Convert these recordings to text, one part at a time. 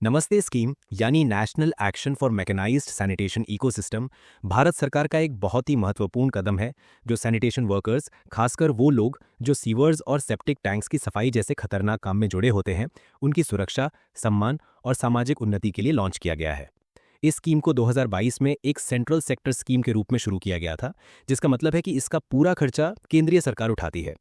नमस्ते स्कीम यानी national action for mechanized sanitation ecosystem Bharat सरकार का एक बहुत ही महत्वपूर्ण कदम है जो सैनिटेशन वर्कर्स, खासकर वो लोग जो सीवर्स और सेप्टिक टैंक्स की सफाई जैसे खतरनाक काम में जुड़े होते हैं, उनकी सुरक्षा, सम्मान और सामाजिक उन्नति के लिए लॉन्च किया गया है। इस स्कीम को 2022 में एक सेंट्रल सेक्टर स्कीम के रूप में शुरू किया गया था, जिसका मतलब है कि इसका पूरा खर्चा केंद्रीय सरकार उठाती है।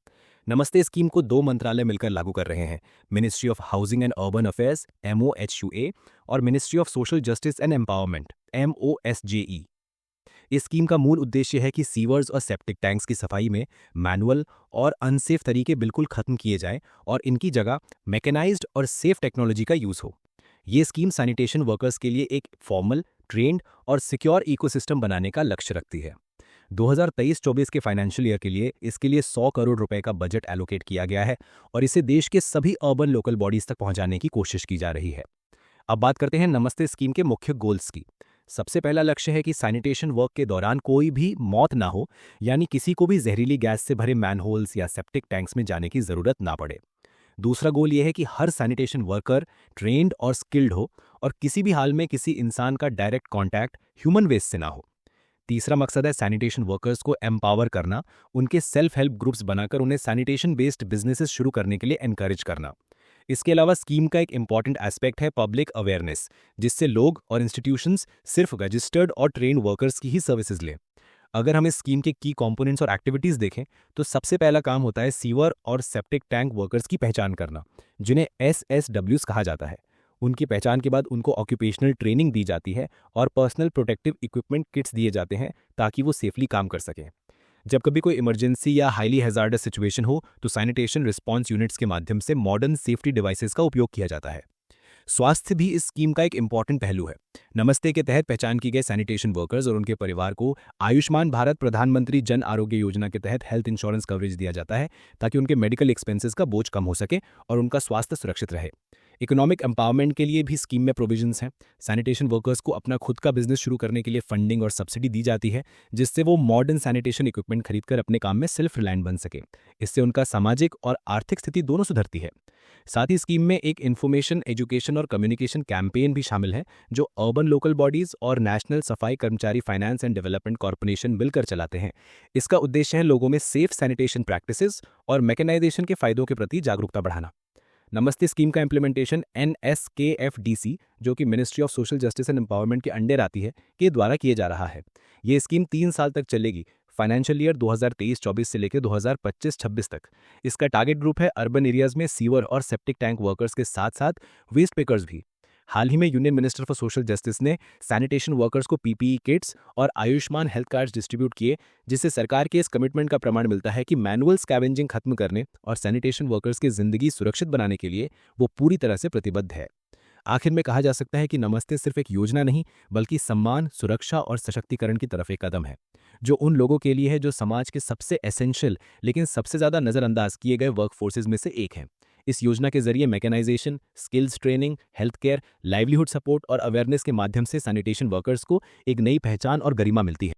नमस्ते स्कीम को दो मंत्रालय मिलकर लागू कर रहे हैं, ministry of housing and urban affairs MOHUA और ministry of social justice and empowerment MOSJE। इस स्कीम का मूल उद्देश्य है कि सीवर्स और सेप्टिक टैंक्स की सफाई में मैनुअल और अनसेफ तरीके बिल्कुल खत्म किए जाएं और इनकी जगह मैकेनाइज्ड और सेफ टेक्नोलॉजी का यूज हो। ये स्कीम सैनिटेशन वर्कर्स के लिए एक फॉर्मल, ट्रेंड और सिक्योर इकोसिस्टम बनाने का लक्ष्य रखती है। 2023-24 के फाइनेंशियल ईयर के लिए इसके लिए 100 करोड़ रुपए का बजट एलोकेट किया गया है और इसे देश के सभी अर्बन लोकल बॉडीज तक पहुंचाने की कोशिश की जा रही है। अब बात करते हैं नमस्ते स्कीम के मुख्य गोल्स की। सबसे पहला लक्ष्य है कि सैनिटेशन वर्क के दौरान कोई भी मौत ना हो, यानी किसी को भी जहरीली गैस से भरे मैनहोल्स या सेप्टिक टैंक्स में जाने की जरूरत ना पड़े। दूसरा गोल यह है कि हर सैनिटेशन वर्कर ट्रेंड और स्किल्ड हो और किसी भी हाल में किसी इंसान का डायरेक्ट कॉन्टैक्ट ह्यूमन वेस्ट से ना हो। तीसरा मकसद है सैनिटेशन वर्कर्स को एम्पावर करना, उनके सेल्फ हेल्प ग्रुप्स बनाकर उन्हें सैनिटेशन बेस्ड बिजनेसेस शुरू करने के लिए एनकरेज करना। इसके अलावा स्कीम का एक इंपॉर्टेंट एस्पेक्ट है पब्लिक अवेयरनेस, जिससे लोग और इंस्टीट्यूशंस सिर्फ रजिस्टर्ड और ट्रेन्ड वर्कर्स की ही सर्विसेज लें। अगर हम इस स्कीम के की कंपोनेंट्स और एक्टिविटीज देखें तो सबसे पहला काम होता है सीवर और सेप्टिक टैंक वर्कर्स की पहचान करना, जिन्हें SSWs कहा जाता है। उनकी पहचान के बाद उनको ऑक्यूपेशनल ट्रेनिंग दी जाती है और पर्सनल प्रोटेक्टिव इक्विपमेंट किट्स दिए जाते हैं ताकि वो सेफली काम कर सकें। जब कभी कोई इमरजेंसी या हाईली हैजार्डस सिचुएशन हो तो सैनिटेशन रिस्पॉन्स यूनिट्स के माध्यम से मॉडर्न सेफ्टी डिवाइसेस का उपयोग किया जाता है। स्वास्थ्य भी इस स्कीम का एक इंपॉर्टेंट पहलू है। नमस्ते के तहत पहचान की गए सैनिटेशन वर्कर्स और उनके परिवार को आयुष्मान भारत प्रधानमंत्री जन आरोग्य योजना के तहत हेल्थ इंश्योरेंस कवरेज दिया जाता है ताकि उनके मेडिकल एक्सपेंसेस का बोझ कम हो सके और उनका स्वास्थ्य सुरक्षित रहे। इकोनॉमिक एम्पावरमेंट के लिए भी स्कीम में प्रोविजंस हैं। सैनिटेशन वर्कर्स को अपना खुद का बिजनेस शुरू करने के लिए फंडिंग और सब्सिडी दी जाती है, जिससे वो मॉडर्न सैनिटेशन इक्विपमेंट खरीदकर अपने काम में सेल्फ रिलायंट बन सके। इससे उनका सामाजिक और आर्थिक स्थिति दोनों सुधरती है। साथ ही स्कीम में एक इन्फॉर्मेशन, एजुकेशन और कम्युनिकेशन कैंपेन भी शामिल है, जो अर्बन लोकल बॉडीज और नेशनल सफाई कर्मचारी फाइनेंस एंड डेवलपमेंट कॉर्पोरेशन मिलकर चलाते हैं। इसका उद्देश्य है लोगों में सेफ सैनिटेशन प्रैक्टिसेस और मैकेनाइजेशन के फायदों के प्रति जागरूकता बढ़ाना। नमस्ते स्कीम का इम्प्लीमेंटेशन NSKFDC, जो कि ministry of social justice and empowerment के अंडर आती है, के द्वारा किए जा रहा है। ये स्कीम 3 साल तक चलेगी, फाइनेंशियल ईयर 2023-24 से लेकर 2025-26 तक। इसका टारगेट ग्रुप है अर्बन एरियाज में सीवर और सेप्टिक टैंक वर्कर्स के साथ साथ वेस्ट पेकर्स भी। हाल ही में union minister for social justice ने सैनिटेशन वर्कर्स को PPE किट्स और आयुष्मान हेल्थ कार्ड्स डिस्ट्रीब्यूट किए, जिससे सरकार के इस कमिटमेंट का प्रमाण मिलता है कि मैनुअल स्कैवेंजिंग खत्म करने और सैनिटेशन वर्कर्स की जिंदगी सुरक्षित बनाने के लिए वो पूरी तरह से प्रतिबद्ध है। आखिर में कहा जा सकता है कि नमस्ते सिर्फ एक योजना नहीं, बल्कि सम्मान, सुरक्षा और सशक्तिकरण की तरफ एक कदम है, जो उन लोगों के लिए है जो समाज के सबसे एसेंशियल लेकिन सबसे ज्यादा नजरअंदाज किए गए वर्क फोर्सेज में से एक हैं। इस योजना के जरिए mechanization, skills training, health care, livelihood support और अवेयरनेस के माध्यम से सैनिटेशन वर्कर्स को एक नई पहचान और गरिमा मिलती है।